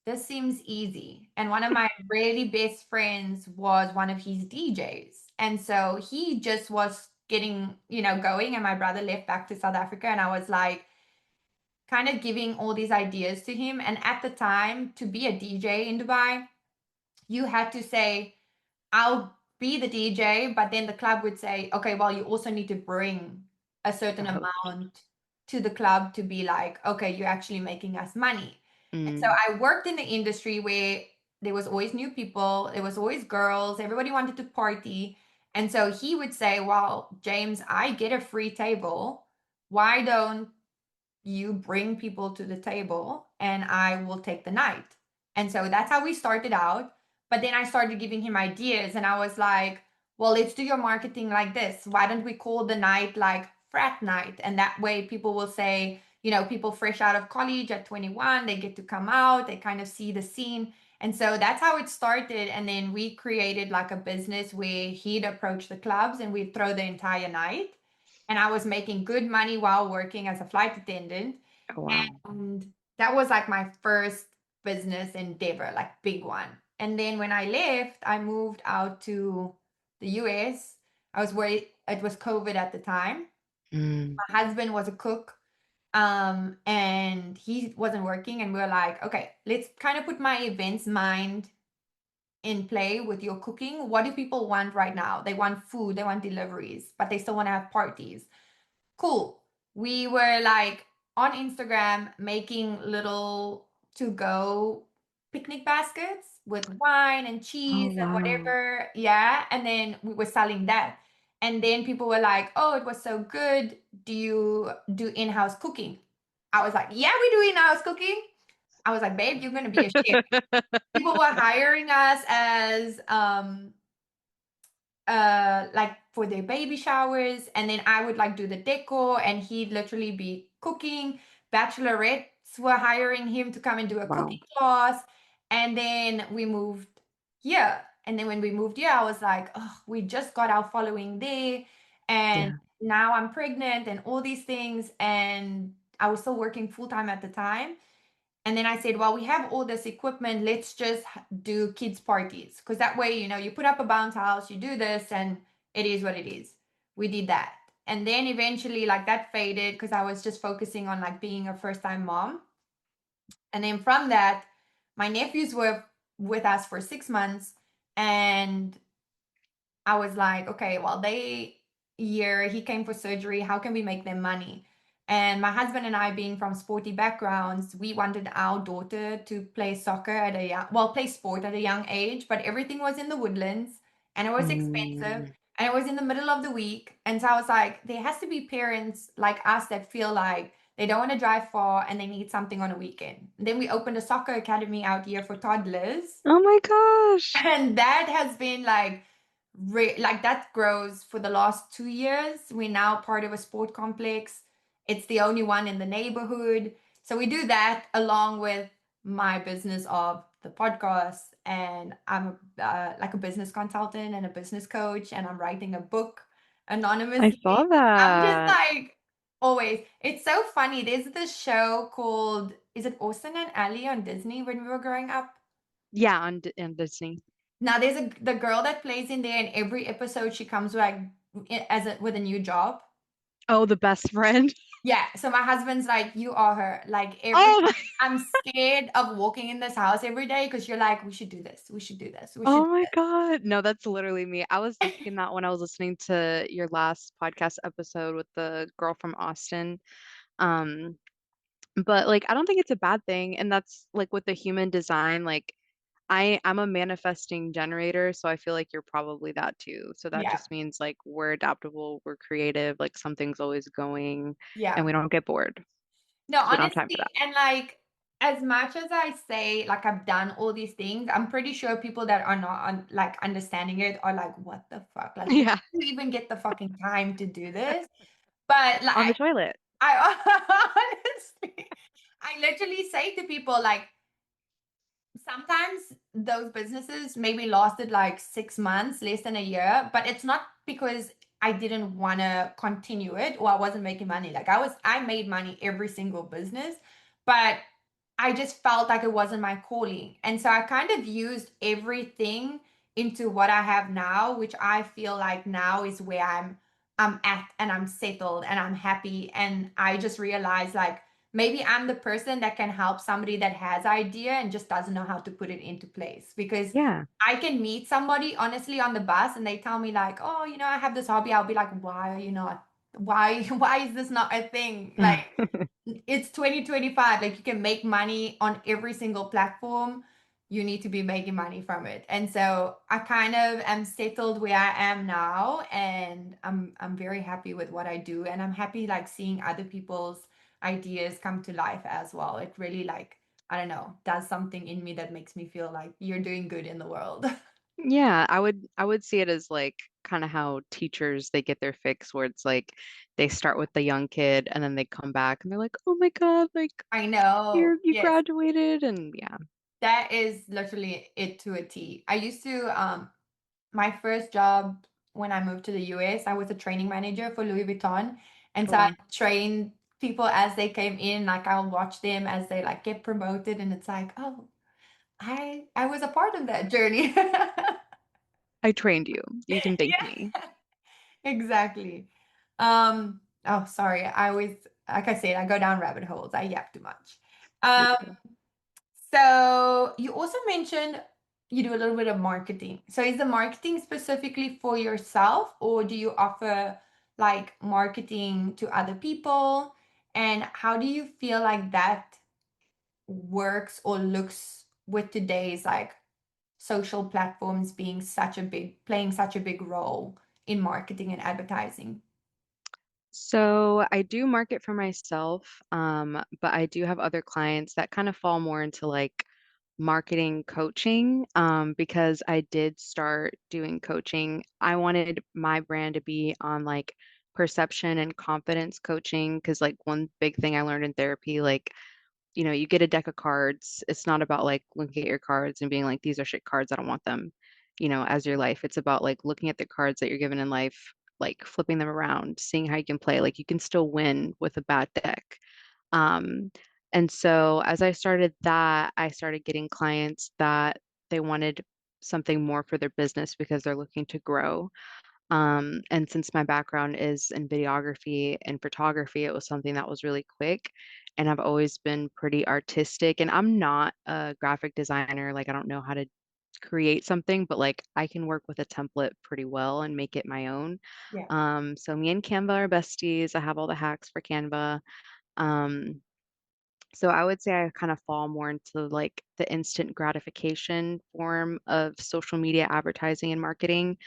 this seems easy. And one of my really best friends was one of his DJs. And so he just was getting, going. And my brother left back to South Africa. And I was like, kind of giving all these ideas to him. And at the time, to be a DJ in Dubai, you had to say, I'll be the DJ, but then the club would say, okay, well, you also need to bring a certain Oh. amount to the club to be like, okay, you're actually making us money. And so Mm. I worked in the industry where there was always new people, there was always girls, everybody wanted to party. And so he would say, well, James, I get a free table. Why don't you bring people to the table and I will take the night? And so that's how we started out. But then I started giving him ideas and I was like, well, let's do your marketing like this. Why don't we call the night like frat night? And that way people will say, people fresh out of college at 21, they get to come out, they kind of see the scene. And so that's how it started. And then we created like a business where he'd approach the clubs and we'd throw the entire night, and I was making good money while working as a flight attendant. Oh, wow. And that was like my first business endeavor, like big one. And then when I left, I moved out to the US. I was where it was COVID at the time. Mm. My husband was a cook, and he wasn't working. And we were like, okay, let's kind of put my events mind in play with your cooking. What do people want right now? They want food, they want deliveries, but they still want to have parties. Cool. We were like on Instagram making little to go picnic baskets with wine and Oh, cheese and wow. whatever. Yeah. And then we were selling that. And then people were like, oh, it was so good. Do you do in house cooking? I was like, yeah, we do in house cooking. I was like, babe, you're going to be a chef. People were hiring us as like for their baby showers, and then I would like do the decor and he'd literally be cooking. Bachelorettes were hiring him to come and do a Wow. cooking class. And then we moved here, and then when we moved here I was like, oh, we just got our following there, and Yeah. now I'm pregnant and all these things, and I was still working full time at the time. And then I said, well, we have all this equipment. Let's just do kids' parties. Because that way, you put up a bounce house, you do this, and it is what it is. We did that. And then eventually, like that faded because I was just focusing on like being a first time mom. And then from that, my nephews were with us for 6 months. And I was like, okay, well, he came for surgery. How can we make them money? And my husband and I, being from sporty backgrounds, we wanted our daughter to play soccer at a young, well, play sport at a young age, but everything was in the woodlands and it was expensive Mm. and it was in the middle of the week. And so I was like, there has to be parents like us that feel like they don't want to drive far and they need something on a weekend. And then we opened a soccer academy out here for toddlers. Oh my gosh. And that has been like like that grows for the last 2 years. We're now part of a sport complex. It's the only one in the neighborhood. So we do that along with my business of the podcast. And I'm like a business consultant and a business coach, and I'm writing a book I saw anonymously. I'm just that. like always. It's so funny. There's this show called, is it Austin and Ally on Disney when we were growing up? Yeah, on Disney. Now there's the girl that plays in there, and every episode she comes like with a new job. Oh, the best friend. Yeah, so my husband's like, you are her. Like Oh my, I'm scared of walking in this house every day because you're like, we should do this, we should do this, we should oh do my this. God. No, that's literally me. I was thinking that when I was listening to your last podcast episode with the girl from Austin. Um, but like I don't think it's a bad thing. And that's like with the human design, like I'm a manifesting generator, so I feel like you're probably that too. So that Yeah, just means like we're adaptable, we're creative, like something's always going and yeah. we don't get bored No, because we don't have time for honestly, that. and like as much as I say, like I've done all these things, I'm pretty sure people that are not like understanding it are like, what the fuck? Like, where Yeah, do you even get the fucking time to do this? But on the like toilet. I honestly, I literally say to people like, sometimes those businesses maybe lasted like 6 months, less than a year, but it's not because I didn't want to continue it or I wasn't making money. Like I made money every single business, but I just felt like it wasn't my calling. And so I kind of used everything into what I have now, which I feel like now is where I'm at and I'm settled and I'm happy. And I just realized like maybe I'm the person that can help somebody that has idea and just doesn't know how to put it into place. Because Yeah. I can meet somebody honestly on the bus and they tell me like, oh, I have this hobby. I'll be like, why are you not? Why why is this not a thing? Like it's 2025. Like you can make money on every single platform. You need to be making money from it. And so I kind of am settled where I am now, and I'm very happy with what I do, and I'm happy like seeing other people's ideas come to life as well. It really like, I don't know, does something in me that makes me feel like you're doing good in the world. Yeah, I would see it as like kind of how teachers they get their fix where it's like they start with the young kid and then they come back and they're like, "Oh my God, like I know. you Yes. graduated." And yeah. That is literally it to a T. I used to my first job when I moved to the US, I was a training manager for Louis Vuitton. And Oh so I wow. trained people as they came in, like I'll watch them as they like get promoted, and it's like, oh, I was a part of that journey. I trained you. You can thank Yeah, me. exactly. Oh, sorry. I always, like I said, I go down rabbit holes. I yap too much. Me Um, too. So you also mentioned you do a little bit of marketing. So is the marketing specifically for yourself, or do you offer like marketing to other people? And how do you feel like that works or looks with today's like social platforms being playing such a big role in marketing and advertising? So I do market for myself, but I do have other clients that kind of fall more into like marketing coaching, because I did start doing coaching. I wanted my brand to be on like perception and confidence coaching because like one big thing I learned in therapy, like you get a deck of cards. It's not about like looking at your cards and being like, these are shit cards, I don't want them, as your life. It's about like looking at the cards that you're given in life, like flipping them around, seeing how you can play. Like you can still win with a bad deck. Um, and so as I started that, I started getting clients that they wanted something more for their business because they're looking to grow. And since my background is in videography and photography, it was something that was really quick. And I've always been pretty artistic. And I'm not a graphic designer. Like, I don't know how to create something, but like I can work with a template pretty well and make it my own. Yeah. So me and Canva are besties. I have all the hacks for Canva. Um, so I would say I kind of fall more into like the instant gratification form of social media advertising and marketing,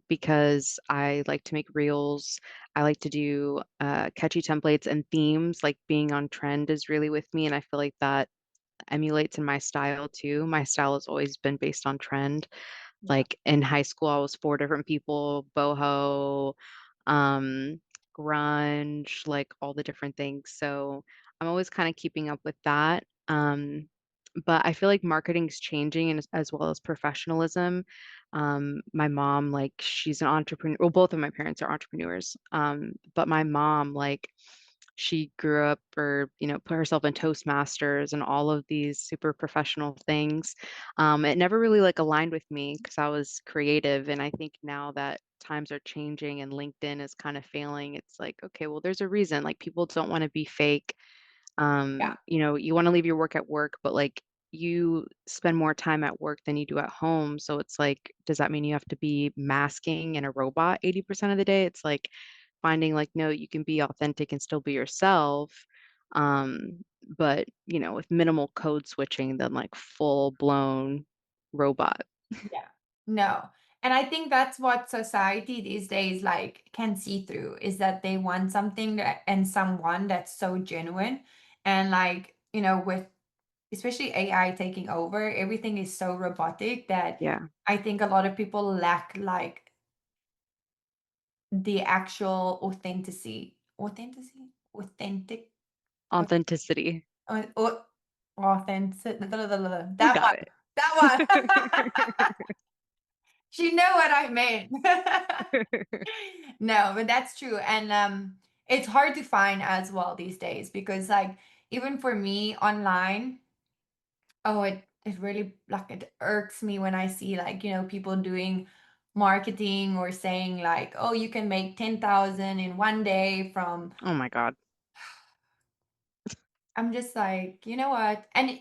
because I like to make reels. I like to do catchy templates and themes. Like being on trend is really with me, and I feel like that emulates in my style too. My style has always been based on trend. Yeah. Like in high school, I was four different people, boho, um, grunge, like all the different things. So I'm always kind of keeping up with that. But I feel like marketing is changing and as well as professionalism. My mom, like she's an entrepreneur. Well, both of my parents are entrepreneurs. But my mom, like she grew up or, put herself in Toastmasters and all of these super professional things. It never really like aligned with me because I was creative. And I think now that times are changing and LinkedIn is kind of failing, it's like, okay, well, there's a reason. Like people don't want to be fake. Yeah. You want to leave your work at work, but like you spend more time at work than you do at home. So it's like, does that mean you have to be masking and a robot 80% of the day? It's like finding like, no, you can be authentic and still be yourself. But with minimal code switching than like full blown robot. Yeah. No. And I think that's what society these days like can see through is that they want something that and someone that's so genuine. And like, with especially AI taking over, everything is so robotic that Yeah. I think a lot of people lack like the actual authentic, au- Authenticity. authentic, You that got one, it. that one. She know what I meant. No, but that's true. And it's hard to find as well these days because like even for me online, oh it really like it irks me when I see like, people doing marketing or saying like, oh, you can make 10,000 in one day from Oh my God. I'm just like, you know what? And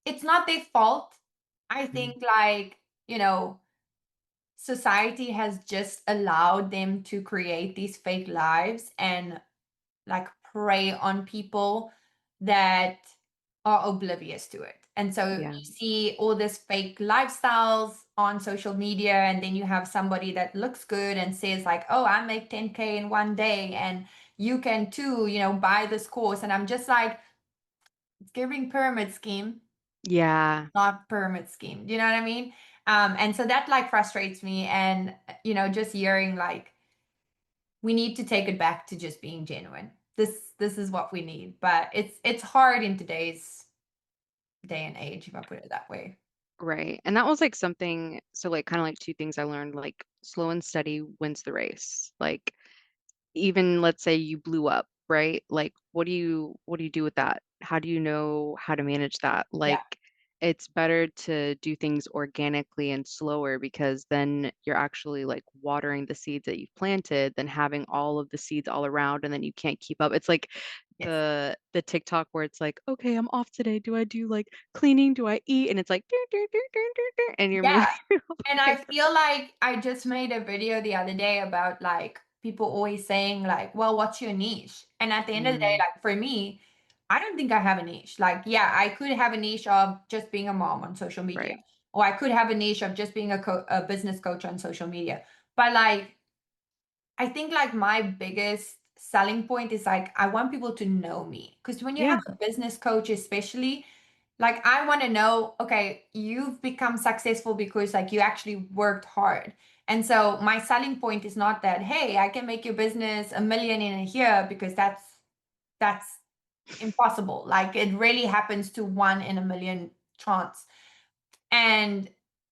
it's not their fault. I Mm. think like, society has just allowed them to create these fake lives and like prey on people that are oblivious to it. And so Yeah. you see all this fake lifestyles on social media, and then you have somebody that looks good and says, like, oh, I make 10K in one day, and you can too, buy this course. And I'm just like, it's giving pyramid scheme, Yeah. not pyramid scheme. Do you know what I mean? And so that like frustrates me. And, just hearing like, we need to take it back to just being genuine. This is what we need, but it's hard in today's day and age, if I put it that way. Right. And that was like something, so like kind of like two things I learned, like slow and steady wins the race. Like even let's say you blew up, right? Like what do you do with that? How do you know how to manage that? Yeah. Like it's better to do things organically and slower because then you're actually like watering the seeds that you've planted than having all of the seeds all around and then you can't keep up. It's like Yes. the TikTok where it's like, okay, I'm off today. Do I do like cleaning? Do I eat? And it's like and you're moving. Yeah. And I feel like I just made a video the other day about like people always saying like, well, what's your niche? And at the end of the day, Mm, like for me, I don't think I have a niche. Like, yeah, I could have a niche of just being a mom on social media, right. or I could have a niche of just being a business coach on social media. But like, I think like my biggest selling point is like I want people to know me. Because when you have Yeah. a business coach, especially, like I want to know, okay, you've become successful because like you actually worked hard. And so my selling point is not that, hey, I can make your business 1 million in a year, because that's impossible. Like it really happens to 1 in 1 million chance. And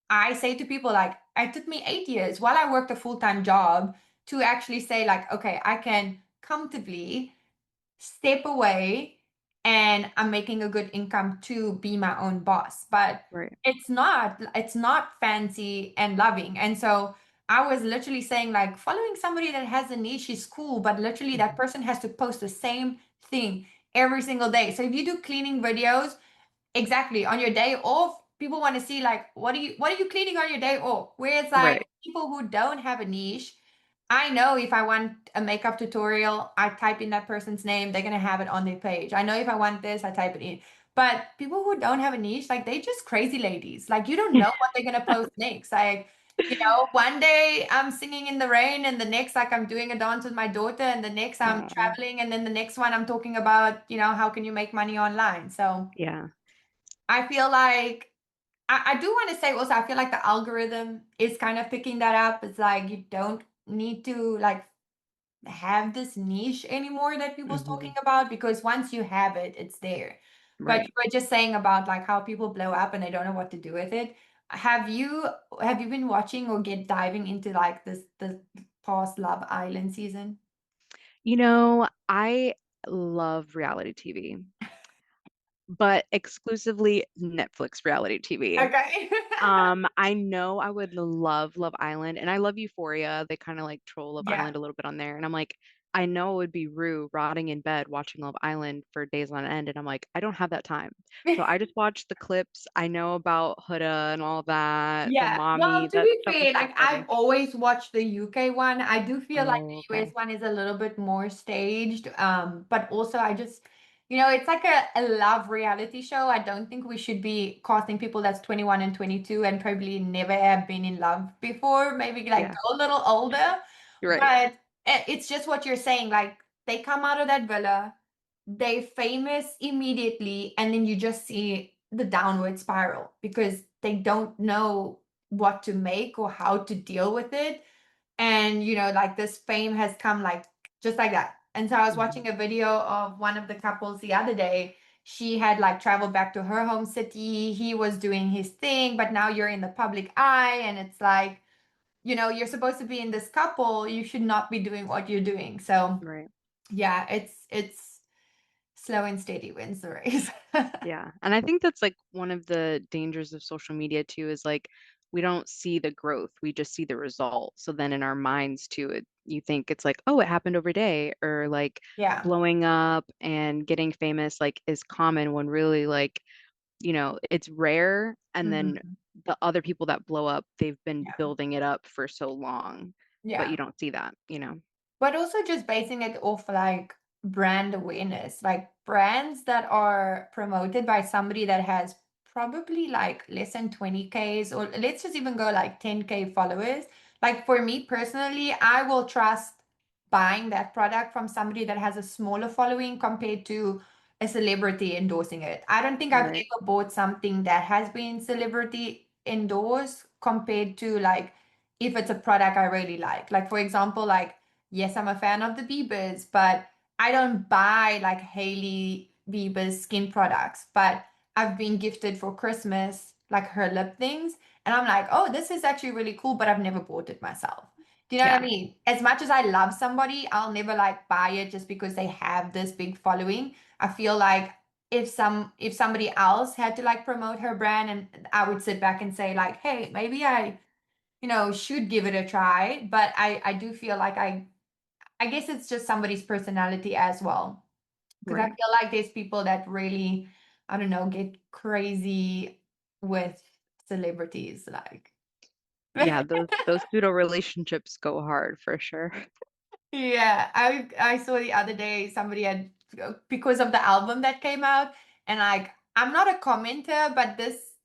I say to people, like, it took me 8 years while I worked a full time job to actually say, like, okay, I can comfortably step away and I'm making a good income to be my own boss. But Right. it's not fancy and loving. And so I was literally saying, like, following somebody that has a niche is cool, but literally that Mhm. person has to post the same thing every single day. So if you do cleaning videos, exactly. On your day off, people want to see like what are you cleaning on your day off? Where it's like Right. people who don't have a niche, I know if I want a makeup tutorial, I type in that person's name, they're gonna have it on their page. I know if I want this, I type it in. But people who don't have a niche, like they just crazy ladies. Like you don't know what they're gonna post next. Like, one day I'm singing in the rain, and the next, like, I'm doing a dance with my daughter, and the next I'm Oh, traveling, and then the next one I'm talking about, how can you make money online. So yeah. I feel like I do want to say also, I feel like the algorithm is kind of picking that up. It's like you don't need to like have this niche anymore that people's Hmm. talking about, because once you have it, it's there. But you Right. were just saying about like how people blow up and they don't know what to do with it. Have you have you been watching or get diving into like the past Love Island season? I love reality TV, but exclusively Netflix reality TV. Okay. I know I would love Love Island and I love Euphoria. They kind of like troll Love Yeah. Island a little bit on there. And I'm like, I know it would be Rue rotting in bed watching Love Island for days on end. And I'm like, I don't have that time. So I just watch the clips. I know about Huda and all that, the Yeah. Well, mommy, to that be stuff is fair, so like I've exciting. always watched the UK one. I do feel like Oh, the US okay. one is a little bit more staged. But also I just, it's like a love reality show. I don't think we should be casting people that's 21 and 22 and probably never have been in love before. Maybe like Yeah, go a little older. you're right. But it's just what you're saying. Like they come out of that villa, they famous immediately, and then you just see the downward spiral because they don't know what to make or how to deal with it. And like this fame has come like just like that. And so I was Hmm. watching a video of one of the couples the other day. She had like traveled back to her home city, he was doing his thing, but now you're in the public eye, and it's like, you're supposed to be in this couple, you should not be doing what you're doing. So Right. yeah, it's slow and steady wins the race. Yeah. And I think that's like one of the dangers of social media too, is like we don't see the growth, we just see the result. So then in our minds too, you think it's like, oh, it happened over day, or like Yeah. blowing up and getting famous like is common when really like, it's rare. And then Mhm. the other people that blow up, they've been Yeah. building it up for so long, but Yeah. you don't see that. But also just basing it off like brand awareness, like brands that are promoted by somebody that has probably like less than 20Ks, or let's just even go like 10K followers. Like for me personally, I will trust buying that product from somebody that has a smaller following compared to a celebrity endorsing it. I don't think I've Right. ever bought something that has been celebrity endorsed compared to like if it's a product I really like. Like for example, like yes, I'm a fan of the Biebers, but I don't buy like Hailey Bieber's skin products. But I've been gifted for Christmas like her lip things. And I'm like, oh, this is actually really cool, but I've never bought it myself. Do you know what Yeah. I mean? As much as I love somebody, I'll never like buy it just because they have this big following. I feel like if somebody else had to like promote her brand, and I would sit back and say like, hey, maybe I should give it a try. But I do feel like I guess it's just somebody's personality as well. Because I Right. feel like there's people that really, I don't know, get crazy with celebrities. Like, Yeah, those pseudo relationships go hard for sure. yeah, I saw the other day somebody had, because of the album that came out, and like I'm not a commenter, but this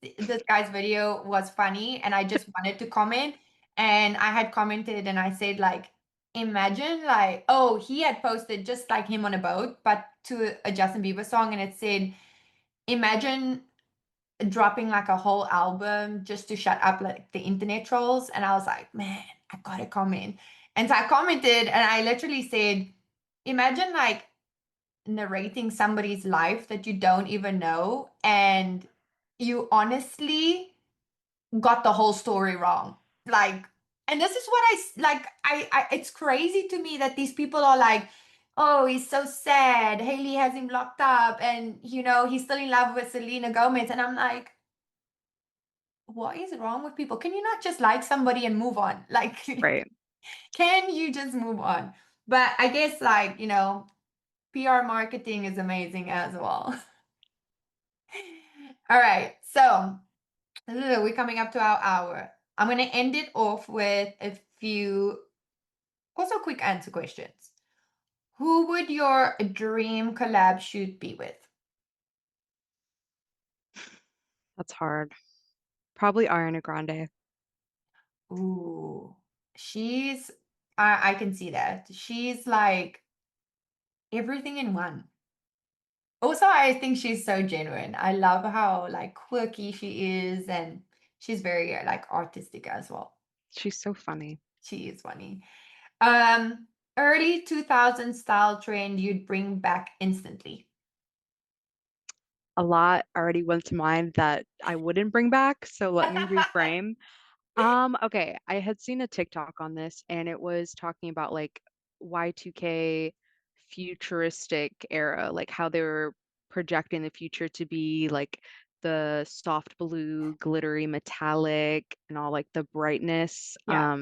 guy's video was funny, and I just wanted to comment, and I had commented, and I said like, imagine like, oh, he had posted just like him on a boat, but to a Justin Bieber song, and it said, imagine dropping like a whole album just to shut up like the internet trolls. And I was like, man, I gotta comment. And so I commented, and I literally said, imagine like narrating somebody's life that you don't even know, and you honestly got the whole story wrong. Like, and this is what like. It's crazy to me that these people are like, oh, he's so sad. Haley has him locked up, and he's still in love with Selena Gomez. And I'm like, what is wrong with people? Can you not just like somebody and move on? Like, Right. can you just move on? But I guess, like, PR marketing is amazing as well. All right. So We're coming up to our hour. I'm going to end it off with a few also quick answer questions. Who would your dream collab shoot be with? That's hard. Probably Ariana Grande. Ooh, she's, I can see that. She's like everything in one. Also, I think she's so genuine. I love how like quirky she is, and she's very like artistic as well. She's so funny. She is funny. Um, Early 2000 style trend you'd bring back instantly. A lot already went to mind that I wouldn't bring back, so let me reframe. Okay, I had seen a TikTok on this and it was talking about like Y2K futuristic era, like how they were projecting the future to be like the soft blue, glittery metallic and all like the brightness. Yeah,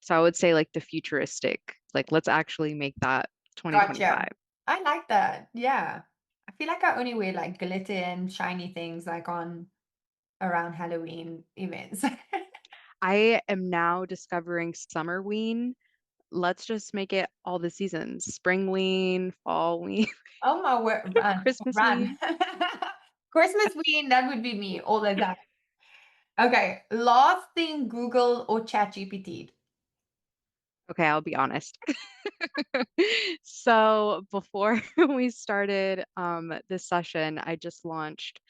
So I would say like the futuristic, like let's actually make that gotcha. 2025. I like that. Yeah. I feel like I only wear like glitter and shiny things like on around Halloween events. I am now discovering summer ween. Let's just make it all the seasons. Spring ween, fall ween, Oh my word, run, Christmas run. ween. Christmas week, that would be me all the time. Okay, last thing Google or ChatGPT. Okay, I'll be honest. So before we started this session, I just launched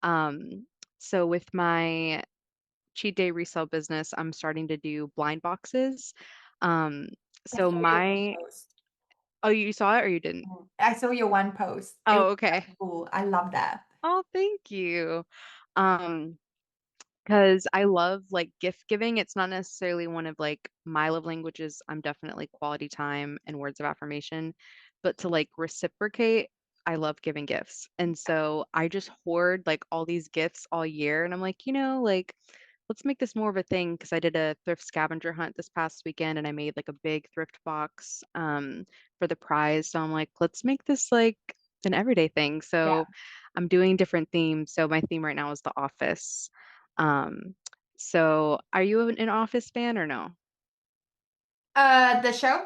um so with my cheat day resale business, I'm starting to do blind boxes. Um I so saw your one my post. oh, you saw it or you didn't? I saw your one post. It was Oh, okay. so cool. I love that. Oh, thank you. Um because I love like gift giving. It's not necessarily one of like my love languages. I'm definitely quality time and words of affirmation, but to like reciprocate, I love giving gifts. And so I just hoard like all these gifts all year. And I'm like, like let's make this more of a thing because I did a thrift scavenger hunt this past weekend and I made like a big thrift box for the prize. So I'm like, let's make this like an everyday thing. Yeah. So I'm doing different themes. So my theme right now is The Office. Um, so are you an Office fan or no? The show?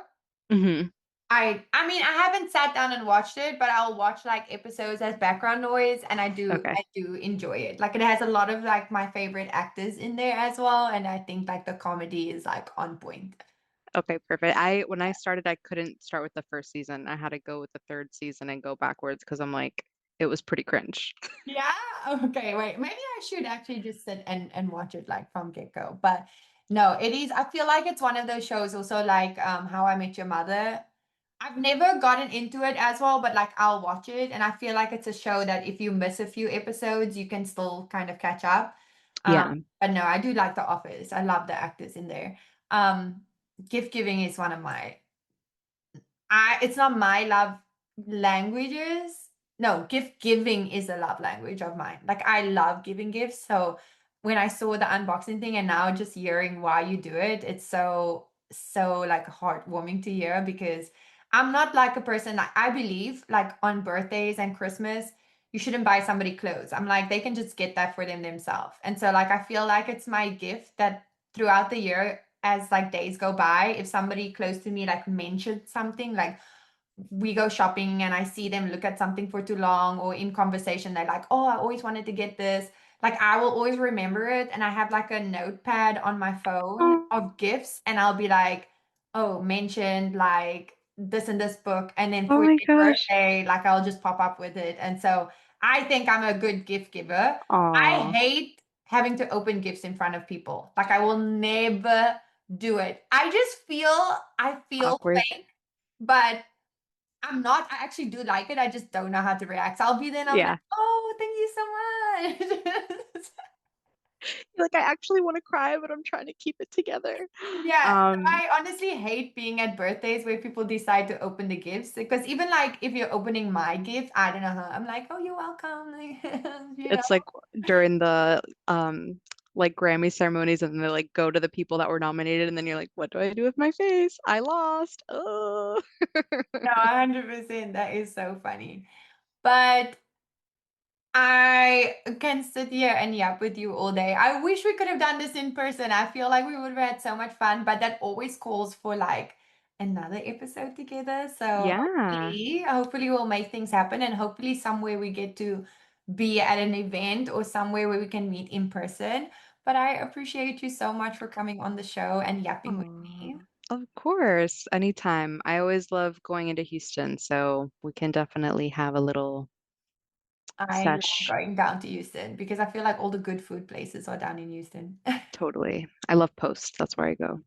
Hmm. I mean I haven't sat down and watched it, but I'll watch like episodes as background noise and Okay. I do enjoy it. Like it has a lot of like my favorite actors in there as well, and I think like the comedy is like on point. Okay, perfect. When I started, I couldn't start with the first season. I had to go with the third season and go backwards because I'm like, it was pretty cringe. Yeah. Okay. Wait. Maybe I should actually just sit and watch it like from get-go. But no, it is. I feel like it's one of those shows also like How I Met Your Mother. I've never gotten into it as well, but like I'll watch it and I feel like it's a show that if you miss a few episodes, you can still kind of catch up. Yeah. But no, I do like The Office. I love the actors in there. Um, Gift giving is one of my it's not my love languages. No, gift giving is a love language of mine. Like I love giving gifts. So when I saw the unboxing thing and now just hearing why you do it, it's so like heartwarming to hear because I'm not like a person that I believe like on birthdays and Christmas, you shouldn't buy somebody clothes. I'm like they can just get that for them themselves. And so like I feel like it's my gift that throughout the year as like days go by, if somebody close to me like mentioned something like we go shopping and I see them look at something for too long or in conversation, they're like, oh, I always wanted to get this. Like I will always remember it. And I have like a notepad on my phone Oh, of gifts and I'll be like, oh, mentioned like this and this book. And then oh for my your gosh. birthday, like I'll just pop up with it. And so I think I'm a good gift giver. I Aw, hate having to open gifts in front of people. Like I will never do it. I feel awkward. fake, but I'm not. I actually do like it. I just don't know how to react. So I'll be there and I'll be like, Yeah. oh, thank you so much. Like I actually want to cry, but I'm trying to keep it together. Yeah, so Um, I honestly hate being at birthdays where people decide to open the gifts because even like if you're opening my gift, I don't know how. I'm like, oh, you're welcome. Like, you know. it's like during the like Grammy ceremonies and they like go to the people that were nominated and then you're like, what do I do with my face? I lost. Oh. No, 100%. That is so funny. But I can sit here and yap with you all day. I wish we could have done this in person. I feel like we would have had so much fun, but that always calls for like another episode together. So Yeah. hopefully we'll make things happen and hopefully somewhere we get to be at an event or somewhere where we can meet in person. But I appreciate you so much for coming on the show and yapping with Oh, me. of course, anytime. I always love going into Houston, so we can definitely have a little I love sesh. going down to Houston because I feel like all the good food places are down in Houston. Totally. I love Post. That's where I go.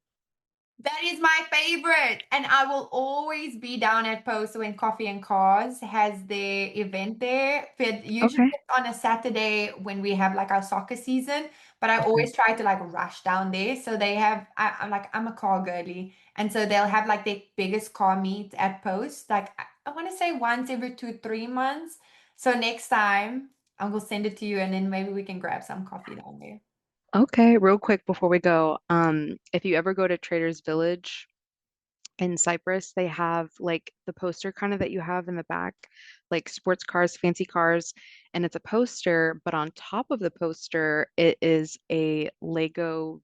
That is my favorite. And I will always be down at Post when Coffee and Cars has their event there. But usually Okay. it's on a Saturday when we have like our soccer season. But I Okay. always try to like rush down there. So they have, I'm like, I'm a car girly. And so they'll have like their biggest car meet at Post. Like, I want to say once every 2, 3 months. So next time I will send it to you and then maybe we can grab some coffee down there. Okay, real quick before we go, if you ever go to Trader's Village in Cyprus, they have like the poster kind of that you have in the back, like sports cars, fancy cars, and it's a poster, but on top of the poster, it is a Lego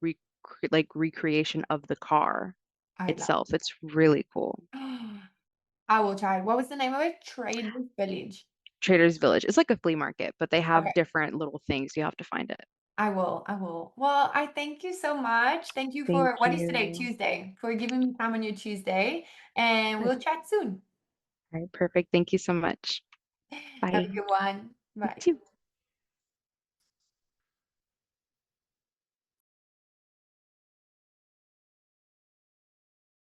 recreation of the car I love itself. It's really cool. it. I will try. What was the name of it? Traders Village. Trader's Village. It's like a flea market, but they have Okay. different little things. You have to find it. I will. I will. Well, I thank you so much. Thank you Thank for what is today? you. Tuesday. For giving me time on your Tuesday. And we'll chat soon. All right, perfect. Thank you so much. Have Bye. a good one. You Bye. too.